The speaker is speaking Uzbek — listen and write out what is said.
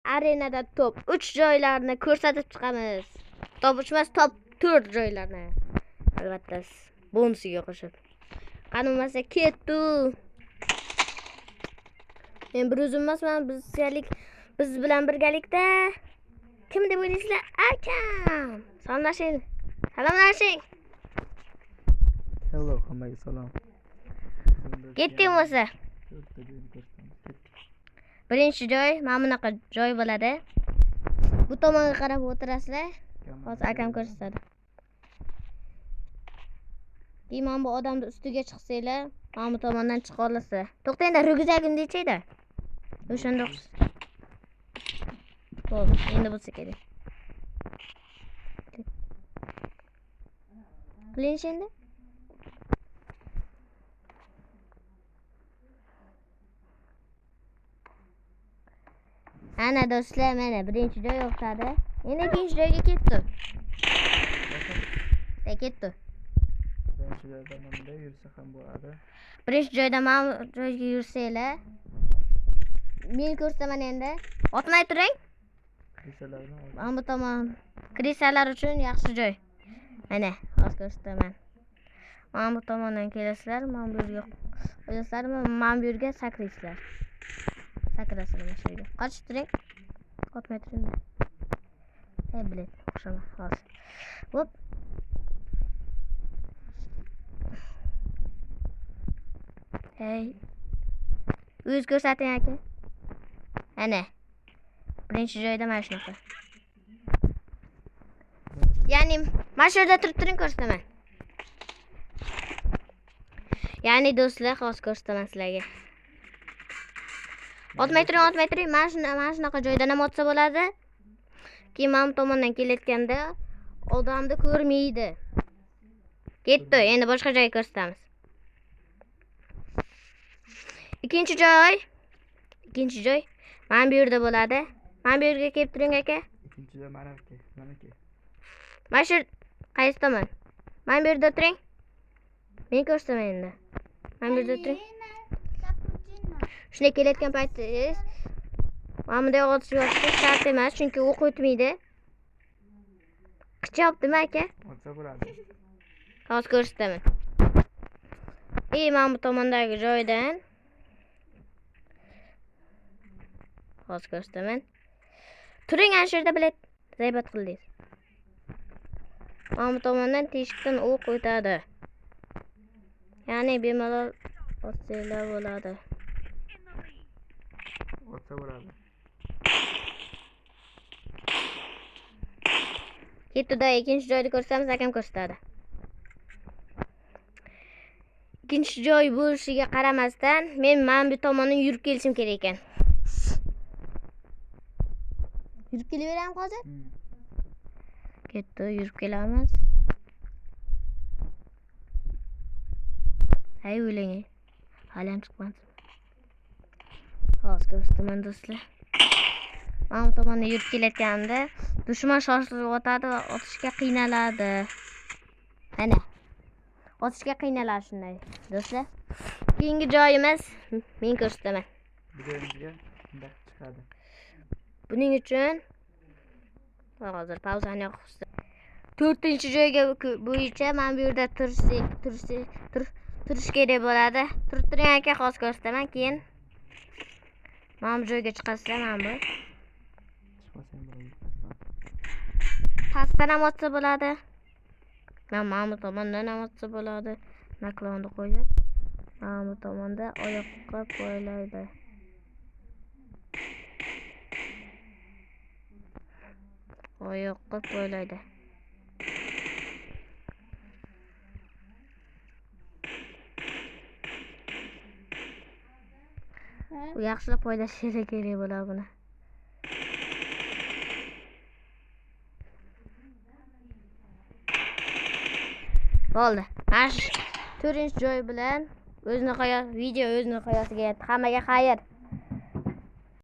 arenada top 3 joylarni ko'rsatib chiqamiz. Top 3 emas, top 4 joylarni. Albatta, bonusiga qo'shib. Qani bo'lmasa ketdi. Men bir o'zim emasman, biz bilan birgalikda. Kim deb o'ylaysizlar? Akam. Salomlashing. Salomlashing. Hello, hammaga salom. Ketding bo'lsa. Birinchi joy mana bunaqa joy bo'ladi. Bu tomonga qarab o'tirasizlar. Hozir akam ko'rsatadi. Keyin bu odamni ustiga chiqsanglar, mana bu tomondan chiqa olasizlar. To'xtangda, ryukzagimni yechayda. O'shanda o'qisiz. Bo'ldi, endi bo'lsa kerak. Qiling endi. Ana do'stlar, mana birinchi joy o'xtadi. Endi ikkinchi joyga ketdi. Ketdi. Birinchi joyda mana yursa ham bo'ladi. Birinchi joyda mana joyga yursanglar, men ko'rsataman endi. Otmay turing. Mana bu tomon krisalar uchun yaxshi joy. Mana, hozir ko'rsataman. Mana bu tomondan kelasizlar, mana bu yerga qo'yasizlar, mana bu yerga sakraysizlar. Sakrasizlar mana shu yerga. Qochib turing. Otmay turing. Bilet, o'xshama, hozir. Hop. Hey. O'z ko'rsating aka. Ana. Birinchi joyda mana shunaqa. Ya'ni mana shu yerda turib turing ko'rsataman. Ya'ni do'stlar, hozir ko'rsataman sizlarga. Otmay turing. Mana shunaqa joydan ham otsa bo'ladi. Keyin mana bu tomondan kelayotganda odamni ko'rmaydi. Ketdi, endi boshqa joy ko'rsatamiz. Ikkinchi joy mana bu yerda bo'ladi. Mana bu yerga kelib turing aka. Ikkinchi joy mana aka. Mana shu qaysi tomon? Mana bu yerda turing. Men ko'rsataman endi. Mana bu yerda turing. Shunday kelayotgan paytingiz mana bunday otishib yotishni shart emas, chunki o'q o'tmaydi. Qichayaptimi aka? Otsa bo'ladi. Hozir ko'rsataman. Mana bu tomondagi joydan hozir ko'rsataman. Turing, ana shu yerda bilet zaybat qildingiz. Mana bu tomondan teshikdan o'q o'tadi. Ya'ni bemalol otsanglar bo'ladi. Otsa bo'ladi. Ketdi-da, ikkinchi joyni ko'rsatamiz, akam ko'rsatadi. Ikkinchi joy bo'lishiga qaramasdan, men mana bu tomondan yurib kelishim kerak ekan. Yurib kelaveramiz hozir? Ketdi, yurib kelamiz. Hay o'ylang. Hali ham chiqmadi. Hozir ko'rsataman do'stlar. Mana bu tomondan yurib kelayotganda dushman shoshilib o'tadi va otishga qiynaladi. Mana. Otishga qiynaladi shunday. Do'stlar, keyingi joyimiz men ko'rsataman. Bu joyimizga shunday chiqadi. Buning uchun hozir pauzani yoqib 4-joyga bo'yicha mana bu yerda turish kerak bo'ladi. Turib turing aka, hozir ko'rsataman. Keyin mana bu joyga chiqasizlar, mana bu. Pastdan ham otsa bo'ladi. Mana bu tomondan ham otsa bo'ladi. Naklonni qo'yib, mana bu tomonda oyoqqa qo'yiladi. Oyoqqa qo'yiladi. Bu yaxshilab foydalanishingiz kerak bo'ladi buni. Bo'ldi. Mana shu 4-joy bilan video o'zini qoyasiga yetdi. Hammaga xayr.